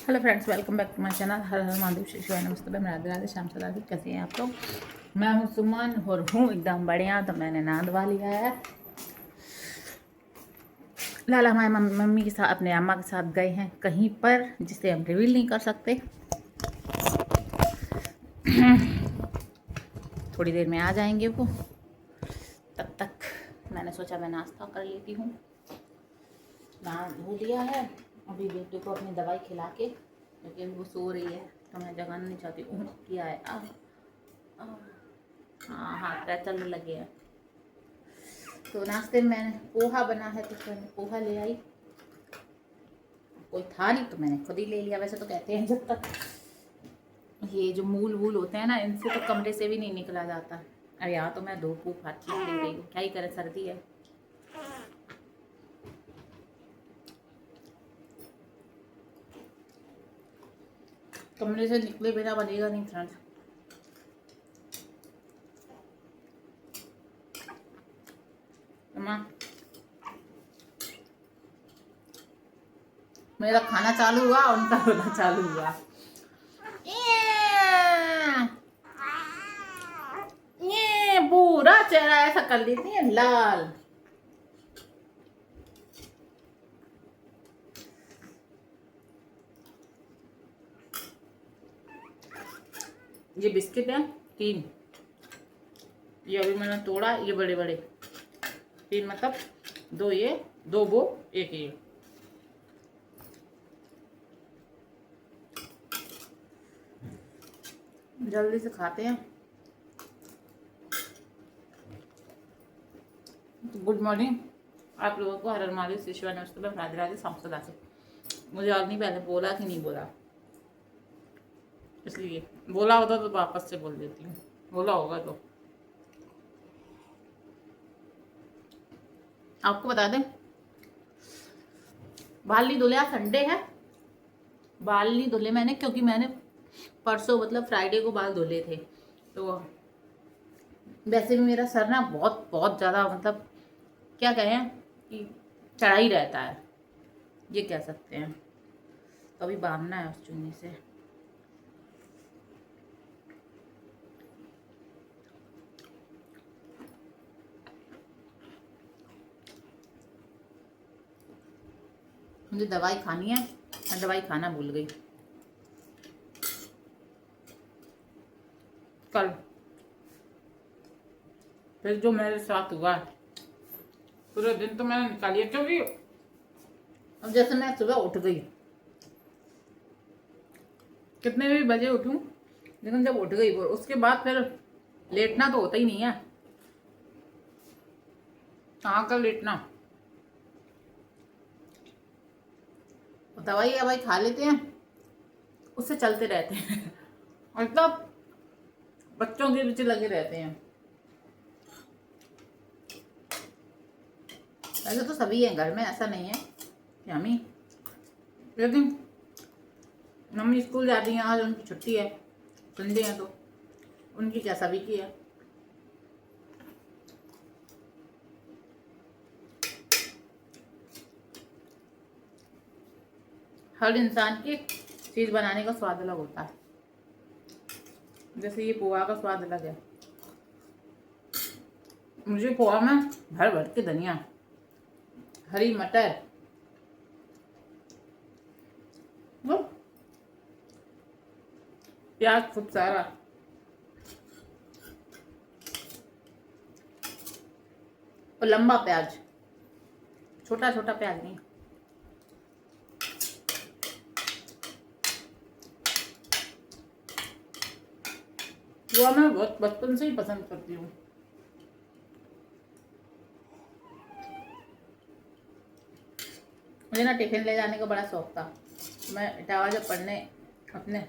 Hello friends, welcome back to my channel. Har Har Mahadev, Shri Shivaya नमस्ते। मैं राधे राधे, श्याम सदा। कैसे हैं आप लोग? मैं हूँ सुमन और हूँ एकदम बढ़िया। तो मैंने नहा लिया है। लाला हमारे मम्मी के साथ, अपने अम्मा के साथ गए हैं कहीं पर, जिसे हम रिवील नहीं कर सकते। थोड़ी देर में आ जाएंगे वो। तब तक मैंने सोचा मैं नाश्ता कर लेती हूँ। नहा धो लिया है। अभी बेटे को अपनी दवाई खिला के, क्योंकि वो सो रही है तो मैं जगाना नहीं चाहती। किया है हाँ हाँ, पैर चलने लगे हैं। तो नाश्ते में मैंने पोहा बना है तो मैंने पोहा ले आई। कोई था नहीं तो मैंने खुद ही ले लिया। वैसे तो कहते हैं जब तक ये जो मूल वूल होते हैं ना, इनसे तो कमरे से भी नहीं निकला जाता। अरे यहाँ तो मैं धूप वूप हर चीज़ ले रही हूँ, क्या ही करे, सर्दी है। कमरे से निकले बिना बनेगा नहीं फ्रेंड्स। मेरा खाना चालू हुआ, उनका रोना चालू हुआ। ये पूरा चेहरा ऐसा कर लेती है लाल। ये बिस्किट है 3। ये अभी मैंने तोड़ा, ये बड़े बड़े 3, मतलब 2 ये, 2 वो, 1 ये। जल्दी से खाते हैं। गुड मॉर्निंग आप लोगों को। हर हर महादेव, श्री शिवाय नमस्ते। मैं राधे राधे, शाम सदा से। मुझे याद नहीं पहले बोला कि नहीं बोला, इसलिए बोला होता तो वापस से बोल देती हूँ। बोला होगा तो आपको बता दें, बाल नहीं धुले। आज संडे है, बाल नहीं धुले मैंने, क्योंकि मैंने परसों मतलब फ्राइडे को बाल धुले थे। तो वैसे भी मेरा सर ना बहुत बहुत ज़्यादा, मतलब क्या कहें कि चढ़ा ही रहता है, ये कह सकते हैं। तो अभी बांधना है उस चुन्नी से। मुझे दवाई खानी है, मैं दवाई खाना भूल गई कल। फिर जो मेरे साथ हुआ पूरे दिन तो मैंने निकालिया, क्योंकि अब जैसे मैं सुबह उठ गई, कितने भी बजे उठूं, लेकिन जब उठ गई वो, उसके बाद फिर लेटना तो होता ही नहीं है। कहाँ का लेटना। दवाई ववाई खा लेते हैं, उससे चलते रहते हैं। मतलब बच्चों के पीछे लगे रहते हैं। ऐसे तो सभी हैं घर में, ऐसा नहीं है कि हम ही। लेकिन मम्मी स्कूल जाती हैं, आज उनकी छुट्टी है, संडे है, तो उनकी क्या, सभी की है। हर इंसान की चीज़ बनाने का स्वाद अलग होता है। जैसे ये पोहा का स्वाद अलग है। मुझे पोहा में भर भर के धनिया, हरी मटर, वो प्याज खूब सारा, और लंबा प्याज, छोटा छोटा प्याज नहीं। वो मैं बहुत बचपन से ही पसंद करती हूँ। मुझे ना टिफिन ले जाने का बड़ा शौक था। मैं इटावा जब पढ़ने अपने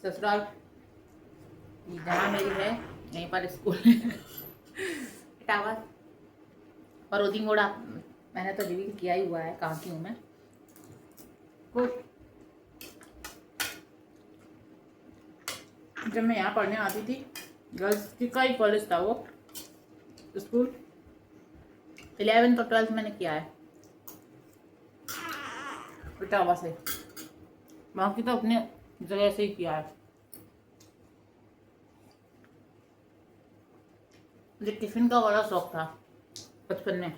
ससुराल, जहाँ मेरी है यहीं पर स्कूल इटावा और उदी मोड़ा, मैंने तो रिवील किया ही हुआ है कहाँ की हूँ मैं। तो जब मैं यहाँ पढ़ने आती थी, गर्ल्स का ही कॉलेज था वो स्कूल, 11th और 12th मैंने किया है इटावा से। बाकी तो अपने जगह से ही किया है। मुझे टिफिन का बड़ा शौक था बचपन में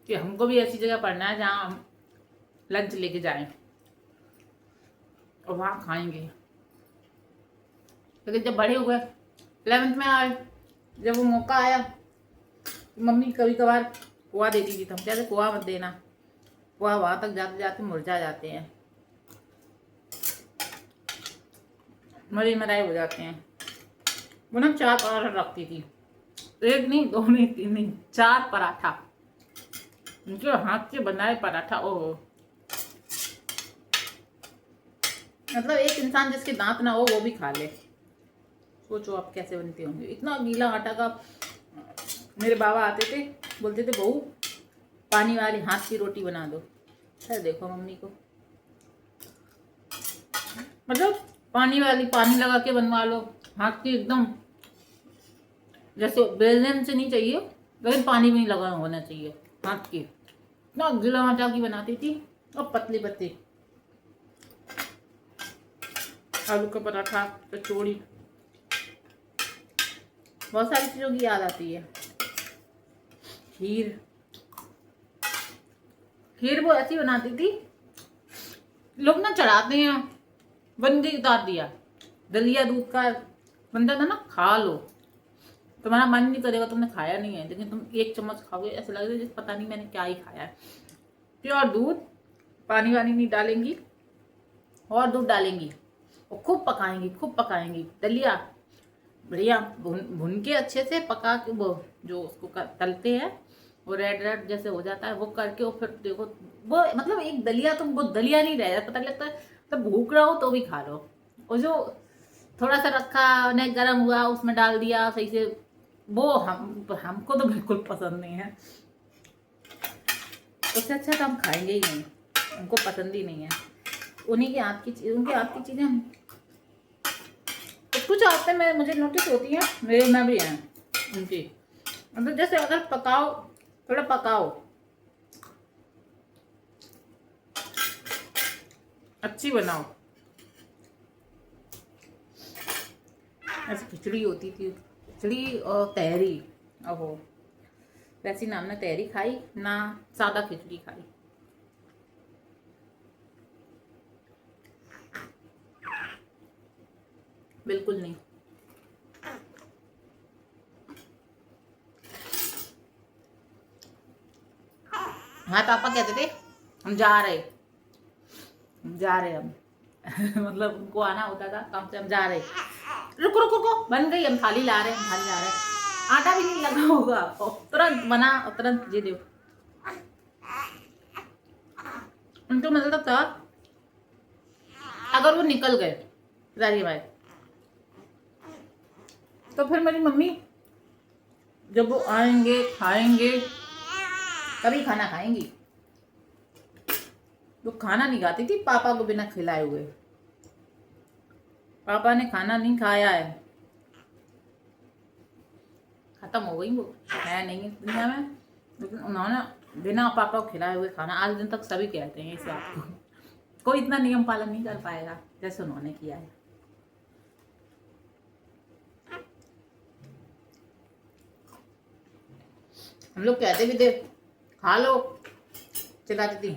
कि हमको भी ऐसी जगह पढ़ना है जहाँ हम लंच लेके जाएं और वहाँ खाएंगे। लेकिन जब बड़े हुए 11th में आए, जब वो मौका आया, मम्मी कभी कभार पोहा देती थी, तो हम कहते पोहा मत देना, पोहा वहाँ तक जाते जाते मुरझा जाते हैं, मरे मराए हो जाते हैं। वो ना 4 पराठा रखती थी, 1 नहीं 2 नहीं 3 नहीं 4 पराठा, उनके हाथ से बनाए पराठा। ओहो, मतलब एक इंसान जिसके दांत ना हो वो भी खा ले। सोचो आप कैसे बनते होंगे। इतना गीला आटा का। मेरे बाबा आते थे, बोलते थे बहू पानी वाली हाथ की रोटी बना दो। फिर देखो मम्मी को, मतलब पानी वाली, पानी लगा के बनवा लो हाथ की, एकदम जैसे बेलने से नहीं चाहिए, लेकिन पानी भी नहीं लगा होना चाहिए हाथ की। इतना गीला आटा की बनाती थी, और पतली पतली। आलू का पराठा, कचौड़ी, बहुत सारी चीज़ों की याद आती है। खीर, खीर वो ऐसी बनाती थी, लोग ना चढ़ाते हैं, बन गई उतार दिया। दलिया दूध का बनता था ना, खा लो, तुम्हारा मन नहीं करेगा, तुमने खाया नहीं है, लेकिन तुम 1 चम्मच खाओगे ऐसा लगेगा जैसे पता नहीं मैंने क्या ही खाया है। प्योर दूध, पानी वानी नहीं डालेंगी, और दूध डालेंगी और खूब पकाएंगी, खूब पकाएंगी। दलिया बढ़िया भुन के अच्छे से पका के, वो जो उसको तलते हैं, वो रेड रेड जैसे हो जाता है, वो करके, और फिर देखो वो मतलब एक दलिया, तुमको दलिया नहीं रह जाता, पता लगता है तब भूख रहा हो तो भी खा लो। और जो थोड़ा सा रखा नहीं, गर्म हुआ, उसमें डाल दिया सही से, वो हमको तो बिल्कुल पसंद नहीं है। उससे अच्छा तो हम खाएंगे ही नहीं, हमको पसंद ही नहीं है। उन्हीं के हाथ की, उनके हाथ की चीज़ें हम कुछ आते में मुझे नोटिस होती है, मेरे में भी हैं उनकी। मतलब जैसे अगर पकाओ, थोड़ा पकाओ, अच्छी बनाओ। ऐसी खिचड़ी होती थी, खिचड़ी और तहरी। ओहो, वैसी ना हमने तहरी खाई ना सादा खिचड़ी खाई। बिल्कुल नहीं। हाँ, पापा कहते थे हम जा रहे हम मतलब उनको आना होता था काम से, हम जा रहे, रुको रुको रुको, बन गई, हम थाली ला रहे हैं, थाली ला रहे हैं। आटा भी नहीं लगा होगा, और तुरंत बना और तुरंत ये दो। उनको मतलब था अगर वो निकल गए राजी भाई, तो फिर मेरी मम्मी जब वो आएंगे खाएंगे तभी खाना खाएंगी। तो खाना नहीं खाती थी पापा को बिना खिलाए हुए। पापा ने खाना नहीं खाया है, खत्म हो गई, वो है नहीं इस दुनिया में, लेकिन उन्होंने बिना पापा को खिलाए हुए खाना, आज दिन तक सभी कहते हैं इस बात को। कोई इतना नियम पालन नहीं कर पाएगा जैसे उन्होंने किया है। हम लोग कहते भी थे खा लो, चिल्लाती थी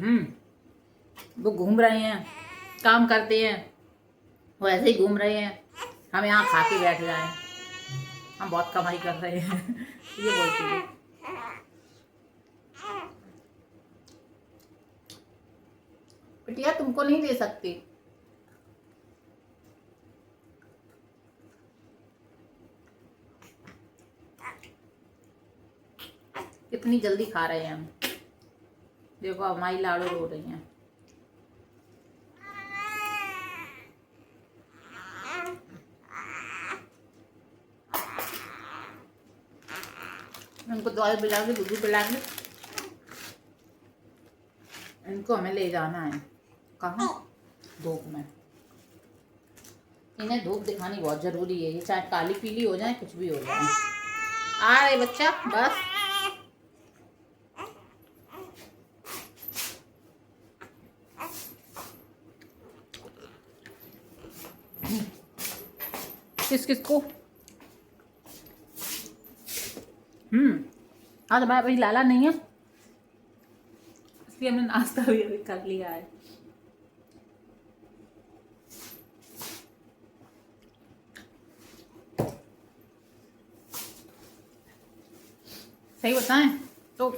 वो घूम रहे हैं, काम करते हैं, वो ऐसे ही घूम रहे हैं, हम यहाँ खा के बैठ जाएं, हम बहुत कमाई कर रहे हैं ये बोलती है। बिटिया तुमको नहीं दे सकती, कितनी जल्दी खा रहे हैं हम। देखो हमारी लाड़ो रो रही हैं। इनको दवाई पिला के, दूध पिला के, इनको हमें ले जाना है। कहाँ? धूप में। इन्हें धूप दिखानी बहुत जरूरी है, ये चाहे काली पीली हो जाए, कुछ भी हो जाए। आ रहे बच्चा, बस किसको हाँ तो भाई अभी लाला नहीं है, इसलिए हमने नाश्ता भी अभी कर लिया है। सही बताएं तो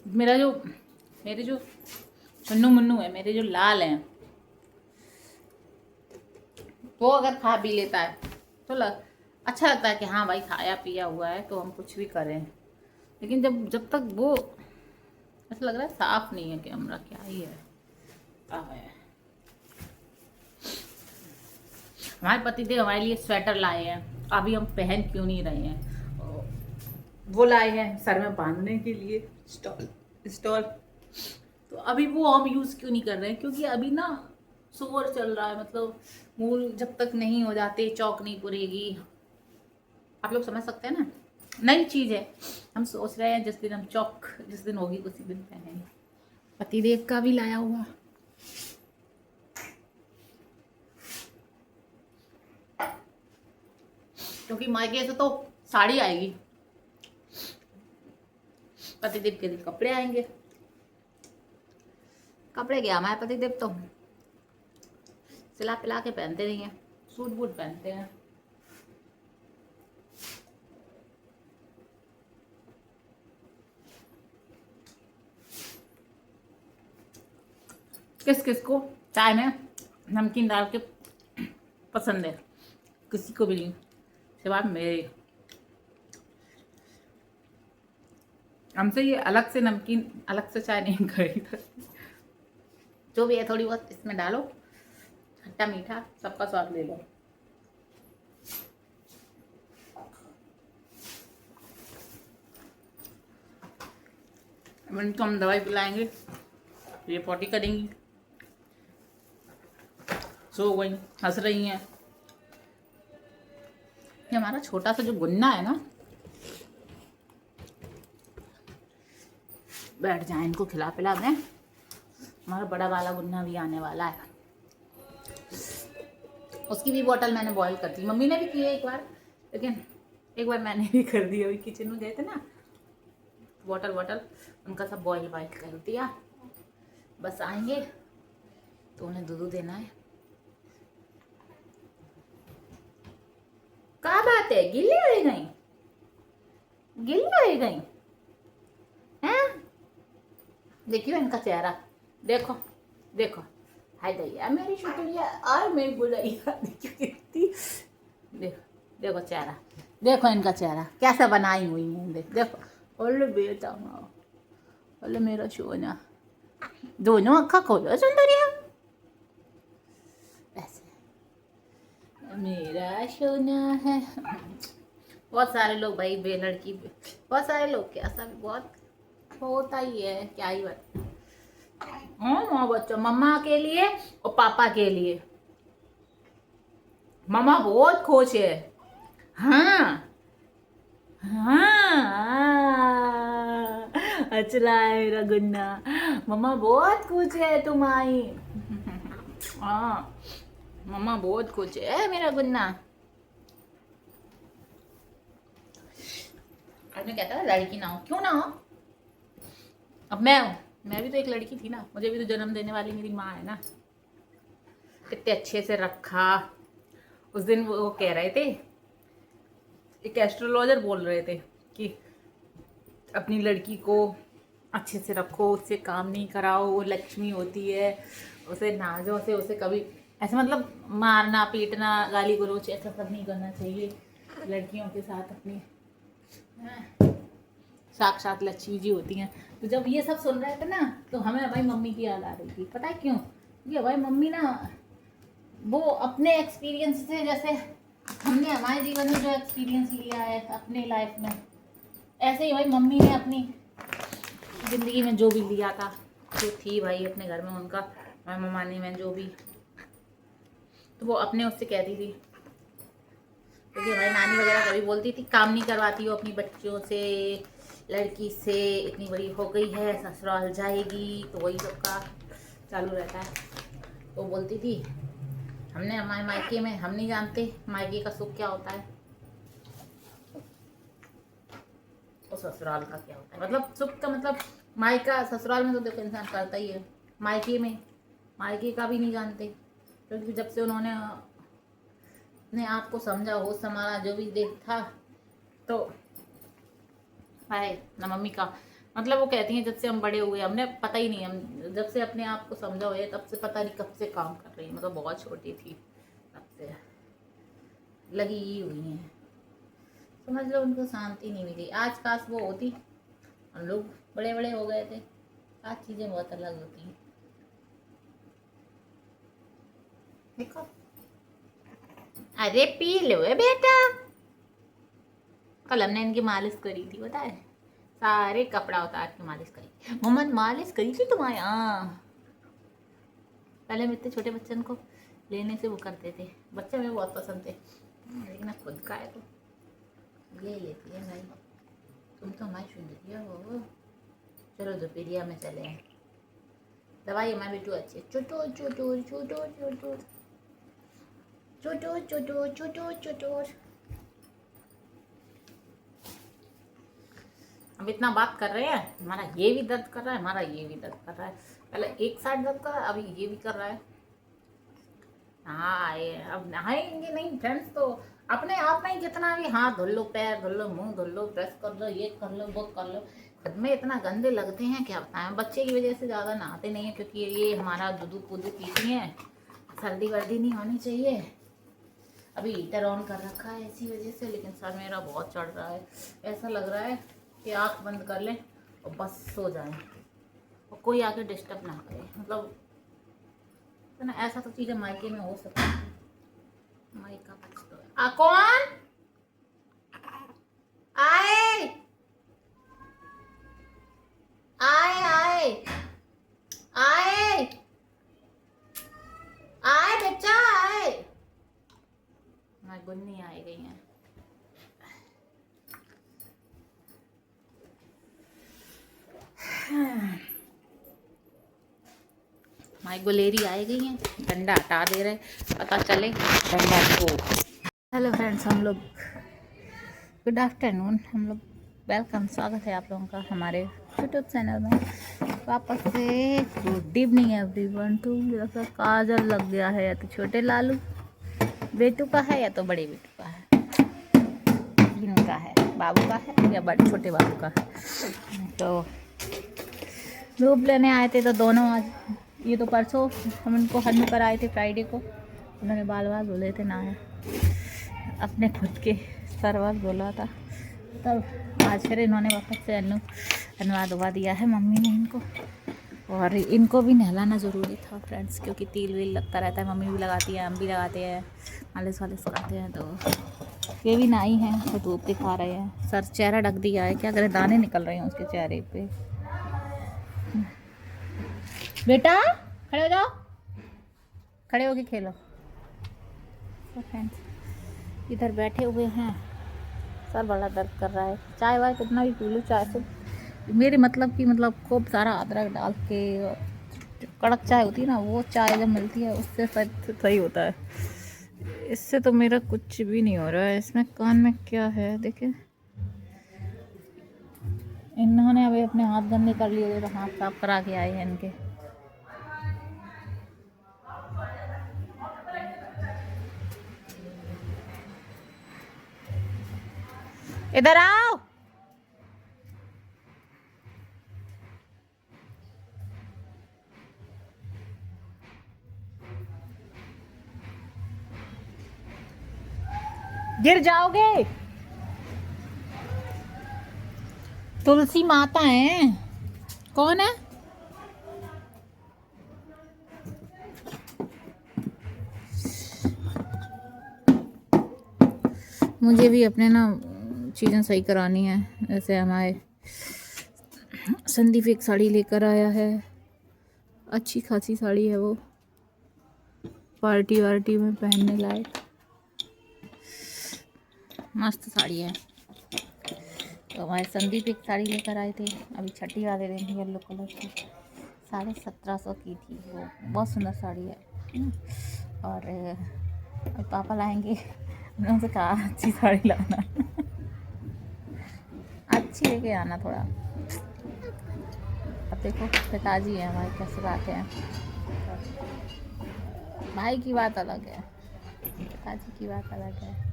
मेरे जो चुन्नू मुन्नू है, मेरे जो लाल हैं, वो अगर खा भी लेता है तो अच्छा लगता है कि हाँ भाई खाया पिया हुआ है तो हम कुछ भी करें। लेकिन जब तक वो ऐसा लग रहा है साफ नहीं है कि हमारा क्या ही है, क्या है। हमारे पतिदेव हमारे लिए स्वेटर लाए हैं, अभी हम पहन क्यों नहीं रहे हैं। वो लाए हैं सर में बांधने के लिए स्टॉल, तो अभी वो हम यूज़ क्यों नहीं कर रहे हैं, क्योंकि अभी ना शोर चल रहा है, मतलब मूल जब तक नहीं हो जाते चौक नहीं पुरेगी। आप लोग समझ सकते हैं ना, नई चीज़ है, हम सोच रहे हैं जिस दिन हम चौक जिस दिन होगी उसी दिन पहनेंगे। पतिदेव का भी लाया हुआ, क्योंकि मायके से तो साड़ी आएगी, पतिदेव के लिए कपड़े आएंगे। कपड़े क्या, हमारे पतिदेव तो सिला पिला के पहनते नहीं है, सूट बूट पहनते हैं। किस को चाय में नमकीन डाल के पसंद है, किसी को भी नहीं, सिवाय मेरे। हमसे ये अलग से नमकीन अलग से चाय नहीं खरीदा, जो भी है थोड़ी बहुत इसमें डालो, खट्टा मीठा सबका स्वाद ले लो। तो हम दवाई पिलाएंगे, ये पॉटी करेंगी, सो गई, हंस रही हैं। ये हमारा छोटा सा जो गुन्ना है ना, बैठ जाए इनको खिला पिला दें। हमारा बड़ा वाला गुन्ना भी आने वाला है, उसकी भी बोतल मैंने बॉईल कर दी। मम्मी ने भी की है एक बार, लेकिन एक बार मैंने भी कर दी। अभी किचन में गए थे ना, बोतल उनका सब बॉईल कर दिया। बस आएंगे तो उन्हें दूध देना है। क्या बात है, गिल्ली हो गई, गिल्ली हो गई हैं? देखियो इनका चेहरा, देखो देखो, हाय दैया मेरी शुक्रिया और मेरी बुलैया, देखियो कितनी, देखो देखो चेहरा, देखो इनका चेहरा कैसा बनाई हुई है, देखो। ओले बेटा माँ, ओले मेरा सोना, दोनों अक्खा खोलो सुंदरिया, ऐसे मेरा सोना है। बहुत सारे लोग भाई लड़की, बहुत सारे लोग क्या सब बहुत होता ही है, क्या ही बात। हाँ बच्चों, मम्मा के लिए और पापा के लिए, मम्मा बहुत खुश है। हाँ हाँ, अच्छा है मेरा गुन्ना, मम्मा बहुत खुश है तुम आई। हाँ मम्मा बहुत खुश है मेरा गुन्ना। आज मैं कहता है लड़की ना हो, क्यों ना हो, अब मैं भी तो एक लड़की थी ना, मुझे भी तो जन्म देने वाली मेरी माँ है ना। कितने अच्छे से रखा। उस दिन वो कह रहे थे, एक एस्ट्रोलॉजर बोल रहे थे कि अपनी लड़की को अच्छे से रखो, उससे काम नहीं कराओ, वो लक्ष्मी होती है, उसे नाजों से, उसे कभी ऐसे मतलब मारना पीटना गाली गलौज ऐसा सब नहीं करना चाहिए। लड़कियों के साथ अपनी साक्षात लक्ष्मी जी होती हैं। तो जब ये सब सुन रहे थे ना, तो हमें हमारी मम्मी की याद आ रही थी। पता है क्यों? क्योंकि हमारी मम्मी ना, वो अपने एक्सपीरियंस से, जैसे हमने हमारे जीवन में जो एक्सपीरियंस लिया है अपने लाइफ में, ऐसे ही भाई मम्मी ने अपनी ज़िंदगी में जो भी लिया था, जो थी भाई अपने घर में उनका ममानी में जो भी, तो वो अपने उससे कहती थी। क्योंकि हमारी नानी वगैरह कभी बोलती थी काम नहीं करवाती हो अपनी बच्चियों से, लड़की से इतनी बड़ी हो गई है ससुराल जाएगी, तो वही सबका चालू रहता है। वो बोलती थी हमने हमारे मायके में हम नहीं जानते मायके का सुख क्या होता है और ससुराल का क्या होता है। मतलब सुख का मतलब मायका ससुराल में तो देखो इंसान करता ही है, मायके में मायके का भी नहीं जानते, क्योंकि जब से उन्होंने अपने आप को समझा होश संभाला जो भी देखा तो है ना मम्मी का मतलब वो कहती हैं जब से हम बड़े हुए हमने पता ही नहीं, हम जब से अपने आप को समझा हुआ है तब से पता नहीं कब से काम कर रही है, मतलब बहुत छोटी थी तब से लगी ही हुई हैं। समझ लो उनको शांति नहीं मिली। आज काश वो होती, हम लोग बड़े बड़े हो गए थे, आज चीज़ें बहुत अलग होती हैं। देखो अरे पी लो बेटा, कल हमने इनकी मालिश करी थी पता है, सारे कपड़ा उतार के मालिश करी। मम्मा मालिश करी थी तुम्हारे यहाँ? पहले हम इतने छोटे बच्चन को लेने से वो करते थे, बच्चे हमें बहुत पसंद थे, लेकिन खुद का है तो ले लेती है भाई। तुम तो हमारी सुंदरिया हो। चलो दोपहरिया में चले हैं, दवाई हमारे बेटू अच्छे छोटो छोटो छोटो छोटो छोटो छोटो छोटो छोटो। अब इतना बात कर रहे हैं, हमारा ये भी दर्द कर रहा है, हमारा ये भी दर्द कर रहा है, पहले एक साइड दर्द कर रहा है अभी ये भी कर रहा है। हाँ ये अब नहाएंगे नहीं फ्रेंड्स तो अपने आप में ही जितना भी हाथ धुल लो, पैर धुल लो, मुंह धुल लो, ब्रश कर लो, ये कर लो, वो कर लो, खुद में इतना गंदे लगते हैं क्या बताएं। बच्चे की वजह से ज़्यादा नहाते नहीं है क्योंकि ये हमारा दूध पुदू पीती हैं, सर्दी वर्दी नहीं होनी चाहिए। अभी हीटर ऑन कर रखा है इसी वजह से, लेकिन सर मेरा बहुत चढ़ रहा है, ऐसा लग रहा है कि आँख बंद कर लें और बस सो जाएं और कोई आके डिस्टर्ब ना करे। मतलब तो ना ऐसा तो चीज़ें मायके में हो सकती है, मायका तो कौन आए आए आए आए आए बच्चा आए, हमारी गुन्नी आए गई हैं। हमारी गुलेरी आई गई हैं, डंडा हटा दे रहे, पता चले डंडा को। हेलो फ्रेंड्स, हम लोग गुड आफ्टरनून, हम लोग वेलकम, स्वागत है आप लोगों का हमारे यूट्यूब चैनल में वापस से। Good evening everyone. तो जैसा काजल लग गया है, या तो छोटे लालू बेटू का है या तो बड़े बेटू का है, इनका है, बाबू का है या बड़े छोटे बाबू का है। तो धूप लेने आए थे तो दोनों आज, ये तो परसों हम इनको हन कर आए थे फ्राइडे को, उन्होंने बाल बाल धुले थे, ना है अपने खुद के सरवाल बोला था, तब आज फिर इन्होंने वापस से अनवा धुआ दिया है मम्मी ने इनको। और इनको भी नहलाना ज़रूरी था फ्रेंड्स, क्योंकि तेल वेल लगता रहता है, मम्मी भी लगाती है, हम भी लगाते हैं, मालिश वालिश करते हैं। तो ये भी नाई हैं तो धूप दिखा रहे हैं, सर चेहरा ढक दिया है, क्या करें दाने निकल रहे हैं उसके चेहरे पे। बेटा खड़े हो जाओ, खड़े होके खेलो। तो फ्रेंड्स इधर बैठे हुए हैं, सर बड़ा दर्द कर रहा है, चाय वाय कितना भी पी लो, चाय से मेरे मतलब कि मतलब खूब सारा अदरक डाल के कड़क चाय होती है ना, वो चाय जब मिलती है उससे सही होता है। इससे तो मेरा कुछ भी नहीं हो रहा है। इसमें कान में क्या है देखे, इन्होंने अभी अपने हाथ गंदे कर लिए, तो हाथ साफ करा के आए हैं इनके। इधर आओ, गिर जाओगे। तुलसी माता है, कौन है? मुझे भी अपने ना चीज़ें सही करानी है। जैसे हमारे संदीप एक साड़ी लेकर आया है, अच्छी खासी साड़ी है वो, पार्टी वार्टी में पहनने लायक मस्त साड़ी है। तो हमारे संदीप एक साड़ी लेकर आए थे अभी छठी वाले दिन, येलो कलर की, 1750 की थी वो, बहुत सुंदर साड़ी है। और पापा लाएंगे। मैंने उनसे कहा अच्छी साड़ी लाना अच्छी लेके आना थोड़ा। अब देखो पिताजी हैं हमारे कैसे लाते हैं। भाई की बात अलग है, पिताजी की बात अलग है।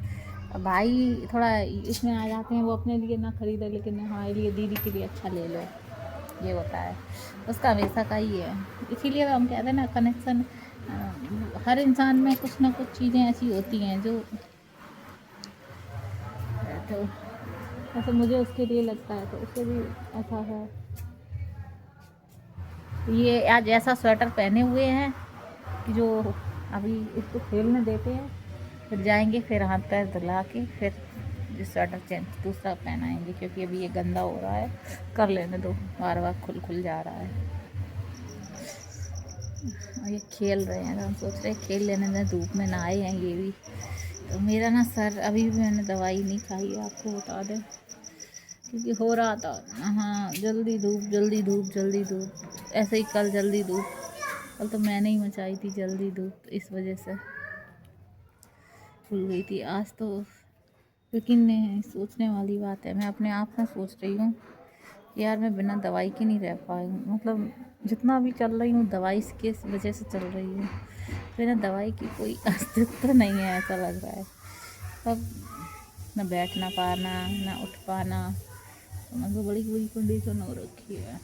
अब भाई थोड़ा इसमें आ जाते हैं, वो अपने लिए ना खरीदे लेकिन हमारे लिए दीदी के लिए अच्छा ले लो, ये होता है उसका हमेशा का ही है। इसीलिए तो हम कहते हैं ना कनेक्शन, हर इंसान में कुछ ना कुछ चीज़ें ऐसी होती हैं जो, तो ऐसा मुझे उसके लिए लगता है तो उसके भी ऐसा है। ये आज ऐसा स्वेटर पहने हुए हैं कि जो अभी इसको खेलने देते हैं, फिर जाएंगे, फिर हाथ पैर धुला के फिर स्वेटर चेंज दूसरा पहनाएंगे, क्योंकि अभी ये गंदा हो रहा है, कर लेने दो, बार बार खुल जा रहा है। और ये खेल रहे हैं तो हम सोच रहे हैं खेल लेने दें, धूप में नहाए हैं ये भी। तो मेरा ना सर, अभी भी मैंने दवाई नहीं खाई है, आपको बता दें, क्योंकि हो रहा था हाँ जल्दी धूप जल्दी धूप जल्दी धूप, ऐसे ही कल जल्दी धूप, कल तो मैंने ही मचाई थी जल्दी धूप, इस वजह से खुल गई थी आज तो। लेकिन सोचने वाली बात है, मैं अपने आप में सोच रही हूँ कि यार मैं बिना दवाई के नहीं रह पाई हूँ, मतलब जितना भी चल रही हूँ दवाई की वजह से चल रही हूँ, बिना दवाई की कोई अस्तित्व नहीं है ऐसा लग रहा है। सब न बैठ ना पाना ना उठ पाना, तो बड़ी बुरी कंडीशन हो रखी है।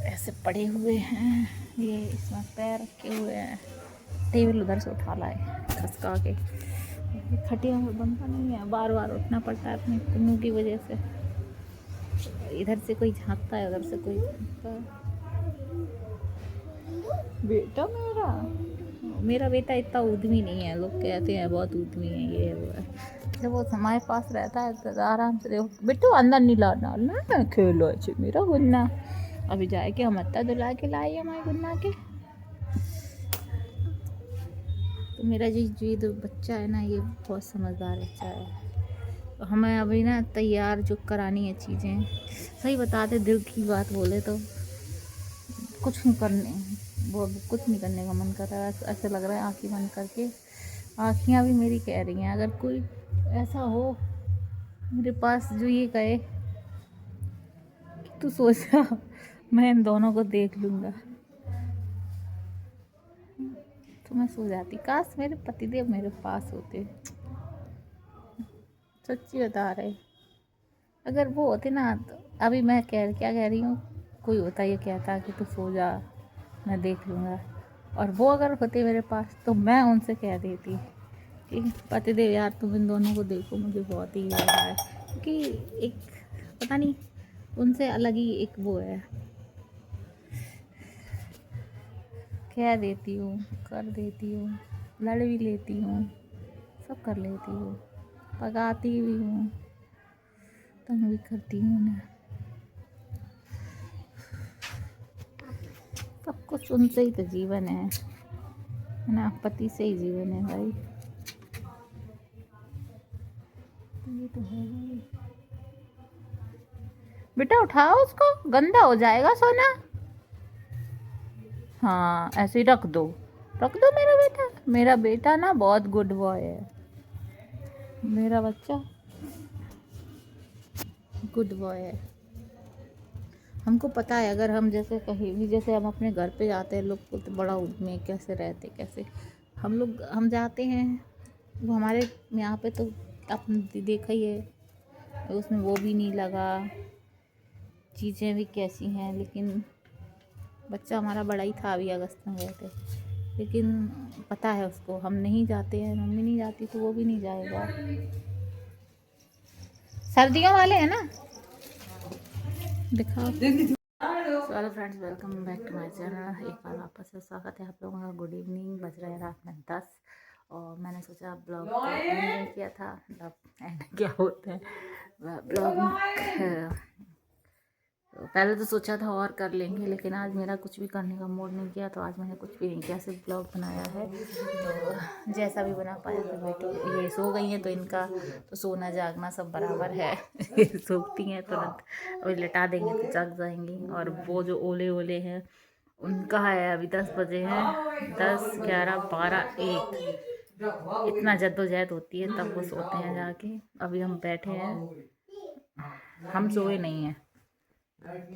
ऐसे पड़े हुए हैं, ये इसमें पैर रखे हुए हैं, टेबल उधर से उठा लाए खसका के, खटिया में बनता नहीं है, बार बार उठना पड़ता है अपने कुन्नू की वजह से, इधर से कोई झांकता है उधर से कोई झांकता है। बेटा मेरा बेटा इतना उद्यमी नहीं है, लोग कहते हैं बहुत उद्यमी है ये है वो है, जब वो हमारे पास रहता है तो आराम से बेटो अंदर नहीं लाना ना खेलो अच्छे मेरा गुन्ना, अभी जाए के हम अत्ता दुला के लाए हमारे गुन्ना के। तो मेरा जो बच्चा है ना ये बहुत समझदार बच्चा है, तो हमें अभी ना तैयार जो करानी है चीज़ें, सही बताते दिल की बात बोले तो कुछ नहीं करने, वो कुछ नहीं करने का मन कर रहा है, ऐसे लग रहा है आँखें बंद करके, आँखियाँ भी मेरी कह रही हैं अगर कोई ऐसा हो मेरे पास जो ये कहे कि तू सोचा मैं इन दोनों को देख लूँगा, तो मैं सो जाती। काश मेरे पतिदेव मेरे पास होते, सच्ची बता रहे, अगर वो होते ना तो अभी मैं क्या कह रही हूँ, कोई होता ये कहता कि तू सो जा मैं देख लूँगा, और वो अगर होते मेरे पास तो मैं उनसे कह देती कि पतिदेव यार तुम इन दोनों को देखो, मुझे बहुत ही याद है, क्योंकि एक पता नहीं उनसे अलग ही एक वो है, कह देती हूँ कर देती हूँ, लड़ भी लेती हूँ, सब कर लेती हूँ, पकाती भी हूँ, तंग भी करती हूँ ना, सब कुछ उनसे ही तो जीवन है ना, पति से ही जीवन है भाई, तो ये तो है भाई। बेटा उठाओ उसको, गंदा हो जाएगा सोना, हाँ ऐसे ही रख दो मेरा बेटा ना बहुत गुड बॉय है, मेरा बच्चा गुड बॉय है। हमको पता है अगर हम जैसे कहीं भी, जैसे हम अपने घर पे जाते हैं, लोग बोलते बड़ा उद्यमी कैसे रहते कैसे, हम जाते हैं, वो हमारे यहाँ पे तो आपने देखा ही है, उसमें वो भी नहीं लगा, चीज़ें भी कैसी हैं, लेकिन बच्चा हमारा बड़ा ही था, अभी अगस्त में गए थे, लेकिन पता है उसको हम नहीं जाते हैं, मम्मी नहीं जाती तो वो भी नहीं जाएगा, सर्दियों वाले हैं ना, दिखाओ। Hello friends, welcome back to my channel, एक बार वापस से स्वागत है आप लोगों का। गुड इवनिंग, बज रहे हैं रात में 10, और मैंने सोचा ब्लॉग को एंड नहीं किया था, मतलब एंड क्या होते हैं ब्लॉग, तो पहले तो सोचा था और कर लेंगे, लेकिन आज मेरा कुछ भी करने का मूड नहीं किया, तो आज मैंने कुछ भी नहीं किया, सिर्फ ब्लॉग बनाया है, तो जैसा भी बना पाया। तो बेटो ये सो गई हैं तो इनका तो सोना जागना सब बराबर है सोती हैं तुरंत, अभी लिटा देंगे तो जग जाएंगी, और वो जो ओले ओले हैं उनका है अभी 10 बजे है, 10, 11, 12, 1, इतना जद्दोजहद होती है तब वो सोते हैं जाके। अभी हम बैठे हैं, हम सोए नहीं हैं,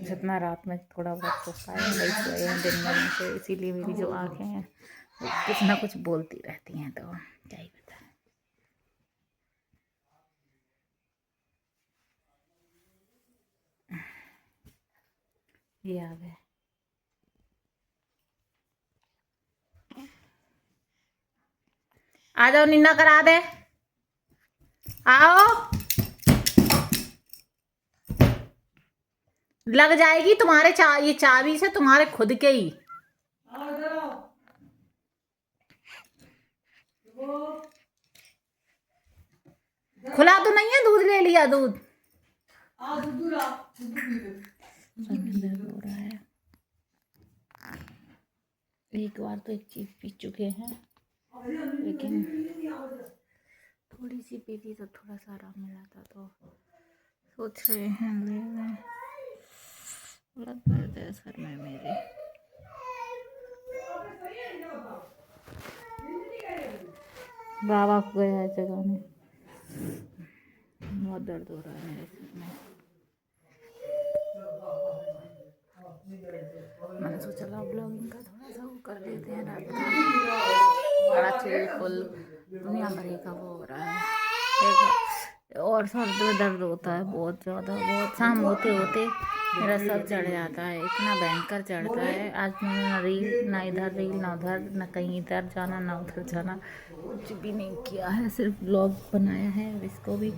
जितना रात में थोड़ा बहुत सो पाए हैं वही सोए हैं दिन में, तो इसीलिए मेरी जो आँखें हैं वो कुछ ना कुछ बोलती रहती हैं, तो क्या ही बताएं। ये आ गए, आ जाओ, निन्ना करा दे, आओ, लग जाएगी तुम्हारे ये चाबी से तुम्हारे खुद के ही। खुला तो नहीं है, दूध ले लिया, दूध हो रहा है। एक बार तो एक चीज पी चुके हैं, लेकिन थोड़ी सी पी थी तो थोड़ा सा आराम मिला था, तो सोच रहे हैं ले लें। लग दर्द है सर में मेरे, बाबा को गया है जगाने, बहुत दर्द हो रहा है मेरे सर में। मैंने सोचा ला ब्लॉगिंग का थोड़ा सा वो कर देते हैं रात का, बड़ा चिल फुल दुनिया भर का वो हो रहा है। और सर में दर्द होता है बहुत ज़्यादा, बहुत शाम होते होते मेरा सर चढ़ जाता है, इतना भयंकर चढ़ता है। आज मैंने ना रील, ना इधर रील, ना उधर, ना कहीं इधर जाना ना उधर जाना, कुछ भी नहीं किया है, सिर्फ ब्लॉग बनाया है। इसको भी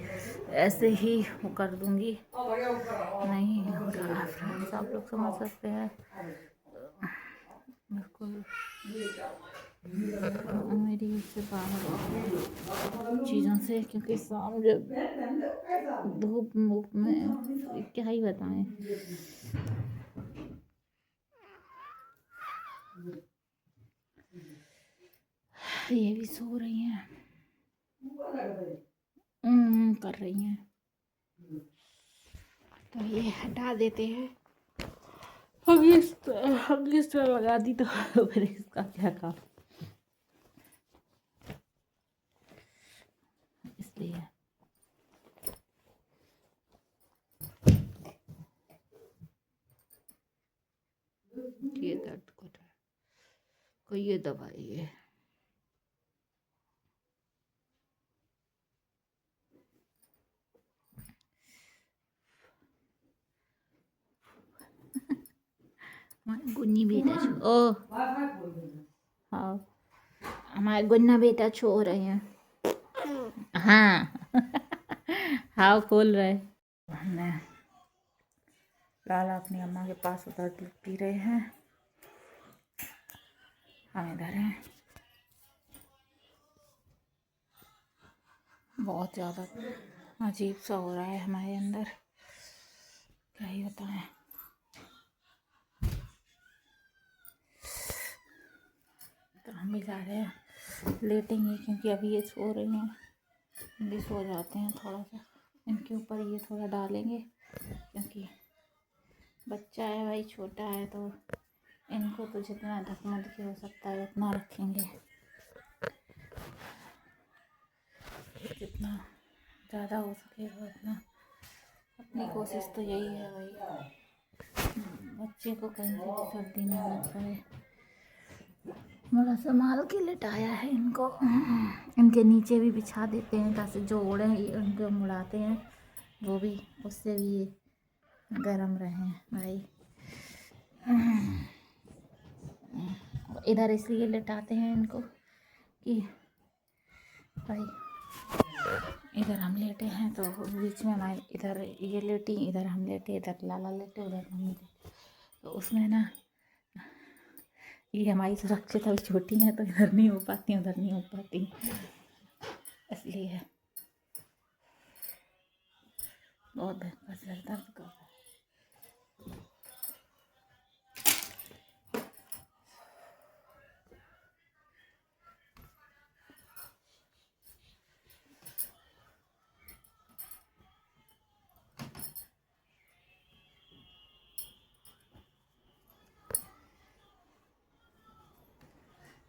ऐसे ही वो कर दूंगी, नहीं हो रहा फ्रेंड्स, आप लोग समझ सकते हैं। बिल्कुल मेरी इससे बाहर चीज़ों से, क्योंकि शाम जब धूप मूप में क्या ही बताएं। ये भी सो रही हैं, कर रही हैं, तो ये हटा देते हैं। हम इस तरह लगा दी तो फिर इसका क्या काम, इसलिए ये दर्द को ये दवाई है। गुन्नी बेटा छो, ओ हाँ, हमारे गुन्ना बेटा छो रहे हैं, हाँ हाँ खोल रहे। हमने लाला अपनी अम्मा के पास उधर दूध पी रहे हैं, हम इधर हैं। बहुत ज़्यादा अजीब सा हो रहा है हमारे अंदर, क्या ही बताएं। तो हम भी जा रहे हैं, लेटेंगे, क्योंकि अभी ये सो रही हैं, हम भी सो जाते हैं। थोड़ा सा इनके ऊपर ये थोड़ा डालेंगे, क्योंकि बच्चा है भाई, छोटा है, तो इनको तो जितना ढकमक हो सकता है उतना रखेंगे, जितना ज़्यादा हो सकेगा उतना। अपनी कोशिश तो यही है भाई, बच्चे को कहीं से सर्दी में मत पड़े। बड़ा संभाल के लिटाया है इनको, इनके नीचे भी बिछा देते हैं ताकि जो ओढ़े उनको मुड़ाते हैं वो भी, उससे भी ये गर्म रहें भाई। इधर इसलिए लिटाते हैं इनको कि भाई इधर हम लेटे हैं तो बीच में हमारे, इधर ये लेटी, इधर हम लेटे, इधर लाला लेटे, उधर हम लेटे, तो उसमें ना ये हमारी सुरक्षित अभी छोटी हैं तो इधर नहीं हो पाती, उधर नहीं हो पाती, इसलिए बहुत भयंकर सर दर्द कर रहा है।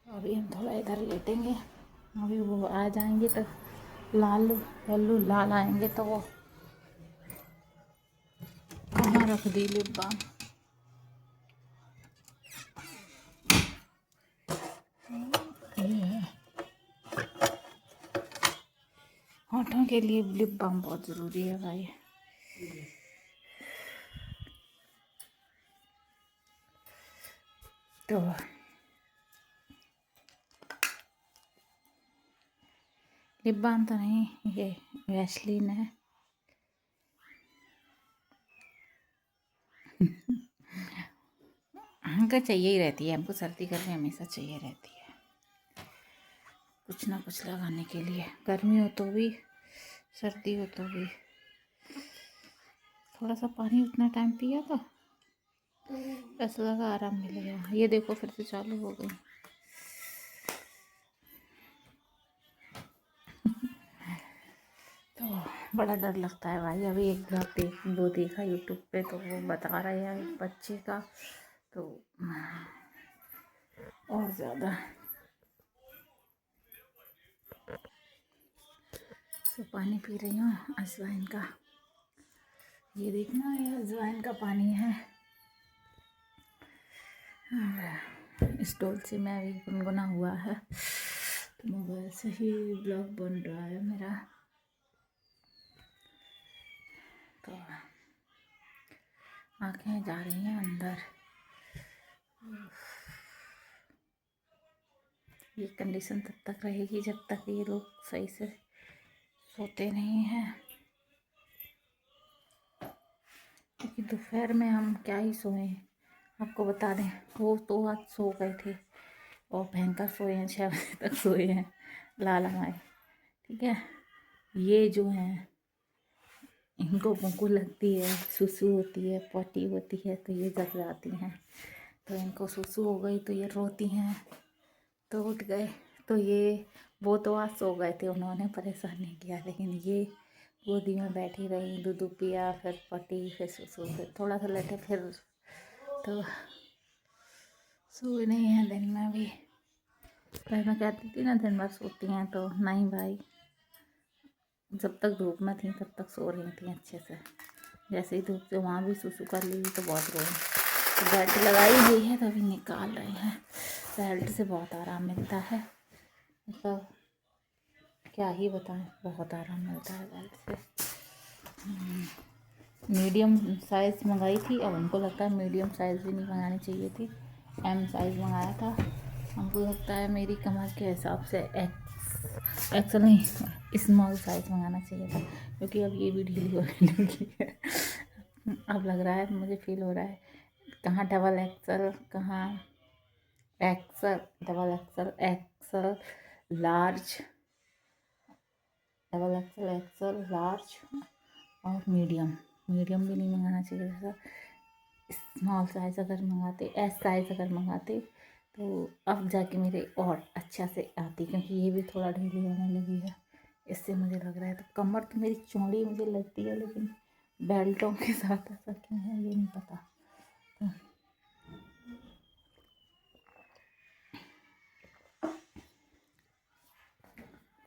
अभी हम थोड़ा इधर लेटेंगे। अभी वो आ जाएंगे तो लालू लल्लू लाल आएंगे तो वो कहाँ रख दी लिप बाम। ये है होठों के लिए लिप बाम बहुत ज़रूरी है भाई। तो लिप बाम तो नहीं, ये वैसलीन है। हमको चाहिए ही रहती है, हमको सर्दी गर्मी हमेशा चाहिए रहती है कुछ ना कुछ लगाने के लिए। गर्मी हो तो भी, सर्दी हो तो भी। थोड़ा सा पानी उतना टाइम पिया था, ऐसा लगा आराम मिलेगा। ये देखो फिर से चालू हो गई। तो बड़ा डर लगता है भाई। अभी एक वो देखा यूट्यूब पे, तो वो बता रहे हैं एक बच्चे का, तो और ज़्यादा। तो पानी पी रही हूँ अजवाइन का। ये देखना, ये अजवाइन का पानी है। स्टोल से मैं अभी गुनगुना हुआ है, तो मोबाइल से ही ब्लॉग बन रहा है मेरा। तो आँखें जा रही हैं अंदर। ये कंडीशन तब तक रहेगी जब तक ये लोग सही से सोते नहीं हैं, क्योंकि दोपहर में हम क्या ही सोए। आपको बता दें, वो तो आज सो गए थे और भयंकर सोए हैं, 6 बजे तक सोए हैं लाल हमारे। ठीक है, ये जो हैं इनको भूख लगती है, सुसु होती है, पॉटी होती है, तो ये जग जाती हैं। तो इनको सुसु हो गई तो ये रोती हैं, तो उठ गए। तो ये वो तो आज सो गए थे, उन्होंने परेशान नहीं किया, लेकिन ये गोदी में बैठी रही, दूध पिया, फिर पटी, फिर सुसु, फिर थोड़ा सा लेटे, फिर तो सोए नहीं हैं दिन में भी। पहले मैं कहती थी ना दिन भर सोती हैं, तो नहीं भाई, जब तक धूप में थी तब तक सो रही थी अच्छे से। जैसे ही धूप से वहाँ भी सुसु कर ली तो बहुत रोई। तो बेल्ट लगाई हुई है, तो अभी निकाल रहे हैं। बेल्ट से बहुत आराम मिलता है, मतलब क्या ही बताएं, बहुत आराम मिलता है बेल्ट से। मीडियम साइज़ मंगाई थी, अब हमको लगता है मीडियम साइज़ भी नहीं मंगानी चाहिए थी, एम साइज़ मंगाया था। हमको लगता है मेरी कमर के हिसाब से एक्सल नहीं, स्मॉल साइज़ मंगाना चाहिए था, क्योंकि अब ये भी ढीली होने लगी है। अब लग रहा है, मुझे फील हो रहा है कहाँ डबल एक्सल, कहाँ XL, double XL, XL large, double XL, XL large और मीडियम। मीडियम भी नहीं मंगाना चाहिए था, स्मॉल साइज़ अगर मंगाते, एस साइज़ अगर मंगाते तो अब जाके मेरे और अच्छा से आती, क्योंकि ये भी थोड़ा ढीली होने लगी है, इससे मुझे लग रहा है। तो कमर तो मेरी चौड़ी मुझे लगती है, लेकिन बेल्टों के साथ ऐसा क्यों है ये नहीं पता।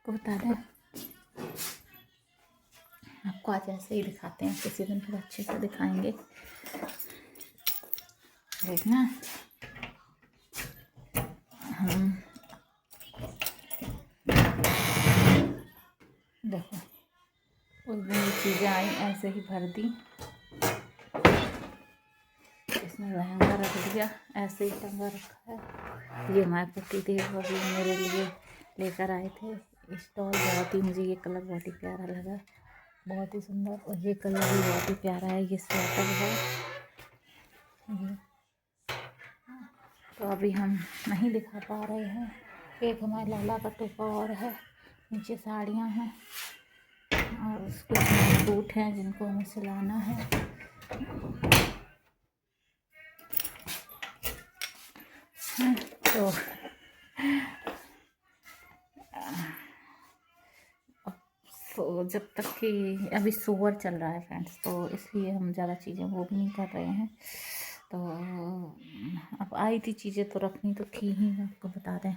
तो बता दें, आपको आज ऐसे ही दिखाते हैं, किसी दिन फिर अच्छे से दिखाएंगे। देखना हम, देखो उस दिन ये चीज़ें आई ऐसे ही भर दी, इसमें लहंगा रख दिया, ऐसे ही टंगा रखा है। ये हमारे पति देव अभी मेरे लिए लेकर आए थे स्टॉल। बहुत ही, मुझे ये कलर बहुत ही प्यारा लगा, बहुत ही सुंदर, और ये कलर भी बहुत ही प्यारा है। ये स्वेटर है ये। तो अभी हम नहीं दिखा पा रहे हैं। एक हमारे लाला का टोपा और है, नीचे साड़ियाँ हैं और उसके सूट हैं जिनको हमें सिलाना है। तो जब तक कि अभी सोवर चल रहा है फ्रेंड्स, तो इसलिए हम ज़्यादा चीज़ें वो भी नहीं कर रहे हैं। तो अब आई थी चीज़ें तो रखनी तो थी ही, आपको बता दें।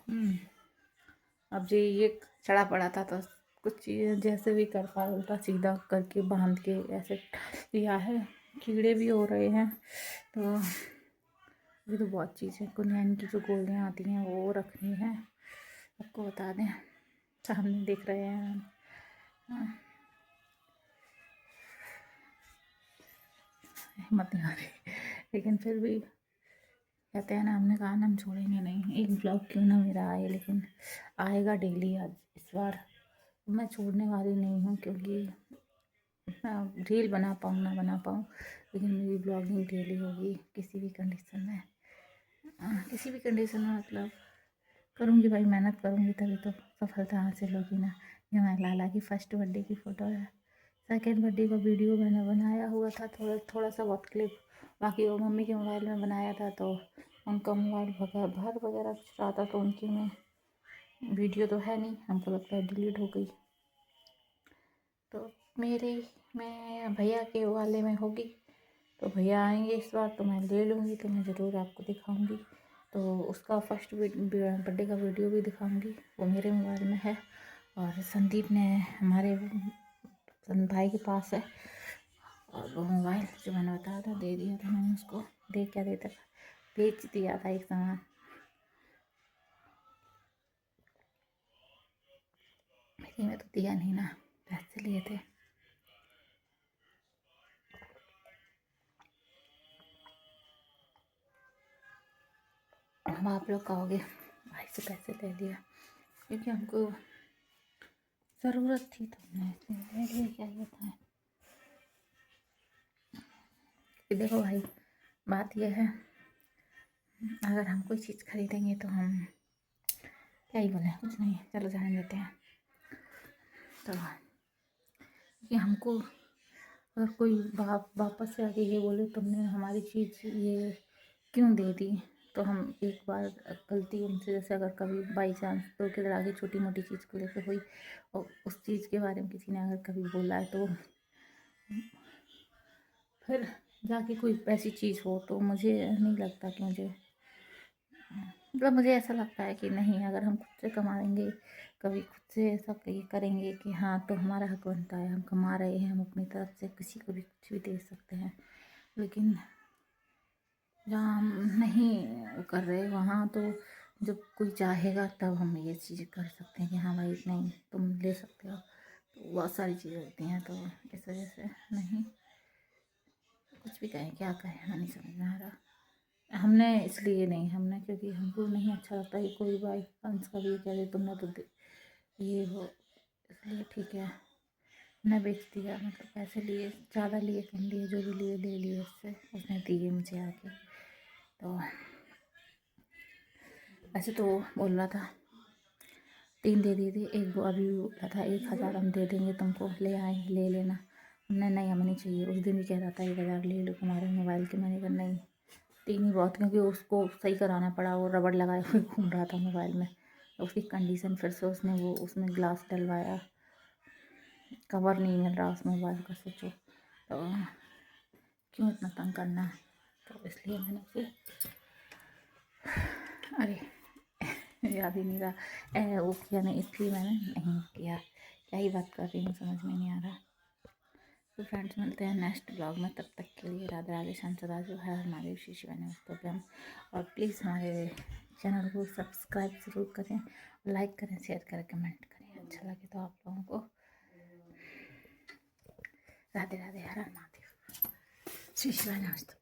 अब जी ये चढ़ा पड़ा था तो कुछ चीज़ जैसे भी कर पा उल्टा सीधा करके बांध के ऐसे किया है। कीड़े भी हो रहे हैं तो अभी तो बहुत चीज़ें कुनैन की जो गोलियाँ आती हैं वो रखनी है। आपको बता दें सामने देख रहे हैं। हिम्मत नहीं आ रही लेकिन फिर भी कहते हैं ना, हमने कहा ना हम छोड़ेंगे नहीं। एक ब्लॉग क्यों ना मेरा आए, लेकिन आएगा डेली। आज इस बार मैं छोड़ने वाली नहीं हूँ, क्योंकि रील बना पाऊँ ना बना पाऊँ, लेकिन मेरी ब्लॉगिंग डेली होगी किसी भी कंडीशन में। किसी भी कंडीशन में मतलब करूँगी भाई, मेहनत करूँगी तभी तो सफलता हासिल होगी ना। ये हमारे लाला की फर्स्ट बर्थडे की फ़ोटो है। सेकेंड बर्थडे का वीडियो मैंने बनाया हुआ था, थोड़ा सा बहुत क्लिप। बाकी वो मम्मी के मोबाइल में बनाया था, तो उनका मोबाइल बाहर वगैरह कुछ रहा था, तो उनकी में वीडियो तो है नहीं, हमको लगता है डिलीट हो गई। तो मेरे मैं भैया के वाले में होगी, तो भैया आएंगे इस बार तो मैं ले लूँगी, तो मैं ज़रूर आपको दिखाऊंगी। तो उसका फर्स्ट बर्थडे का वीडियो भी दिखाऊंगी, वो मेरे मोबाइल में है। और संदीप ने हमारे भाई के पास है, और वो मोबाइल जो मैंने बताया था दे दिया था मैंने उसको। दे क्या देता, बेच दिया था एक सामान। फ्री में तो दिया नहीं ना, पैसे लिए थे। अब आप लोग कहोगे भाई से पैसे ले लिया, क्योंकि हमको ज़रूरत थी तो हमने ले लिया, क्या होता है। देखो भाई, बात यह है, अगर हम कोई चीज़ खरीदेंगे तो हम क्या ही बोलें, कुछ नहीं, चलो जाने देते हैं। तो कि हमको अगर कोई वापस से आके ये बोले तुमने हमारी चीज़ ये क्यों दे दी, तो हम एक बार गलती उनसे, जैसे अगर कभी बाई चांस तो किधर आगे छोटी मोटी चीज़ को लेकर हुई और उस चीज़ के बारे में किसी ने अगर कभी बोला है, तो फिर जाके कोई ऐसी चीज़ हो, तो मुझे नहीं लगता कि मतलब मुझे ऐसा लगता है कि नहीं, अगर हम खुद से कमाएंगे, कभी खुद से ऐसा करेंगे कि हाँ तो हमारा हक बनता है, हम कमा रहे हैं, हम अपनी तरफ से किसी को भी कुछ भी दे सकते हैं। लेकिन जहाँ हम नहीं कर रहे वहाँ तो जब कोई चाहेगा तब हम ये चीज़ कर सकते हैं कि हाँ भाई नहीं तुम ले सकते हो। तो बहुत सारी चीज़ें होती हैं, तो इस वजह से नहीं, कुछ भी कहें क्या कहें, हमें नहीं समझ में आ रहा। हमने इसलिए नहीं, हमने क्योंकि हमको नहीं अच्छा लगता कि कोई बाई चांस का भी कह दे तुमने तो ये हो, इसलिए ठीक है मैं बेच दिया। मतलब पैसे लिए, ज़्यादा लिए कम लिए, जो भी लिए ले लिए, उससे उसने दिए मुझे आके। तो ऐसे तो बोल रहा था 3 दे दिए थे, एक वो अभी बोला था 1,000 हम दे देंगे तुमको, ले आए ले लेना। हमने नहीं, हमें नहीं चाहिए। उस दिन भी कह रहा था 1,000 ले लो तुम्हारे मोबाइल के, मैंने कहा नहीं 3 ही बहुत, क्योंकि उसको सही कराना पड़ा, वो रबड़ लगाए हुए घूम रहा था मोबाइल में। उसकी कंडीशन फिर से उसने वो उसमें ग्लास डलवाया, कवर नहीं मिल रहा उस मोबाइल का, सोचो तो क्यों इतना तंग करना है। तो इसलिए मैंने उसे, अरे याद ही नहीं रहा वो किया नहीं, इसलिए मैंने नहीं किया। क्या ही बात कर रही हूँ, समझ में नहीं आ रहा। तो फ्रेंड्स मिलते हैं नेक्स्ट ब्लॉग में, तब तक के लिए राधे राधे, शाम सदा जो है हमारे शिशु बने उसको। और प्लीज़ हमारे चैनल को सब्सक्राइब ज़रूर करें, लाइक करें, शेयर करें, कमेंट करें। अच्छा लगे तो आप लोगों को। राधे राधे, हर हर महादेव, शिशु बने।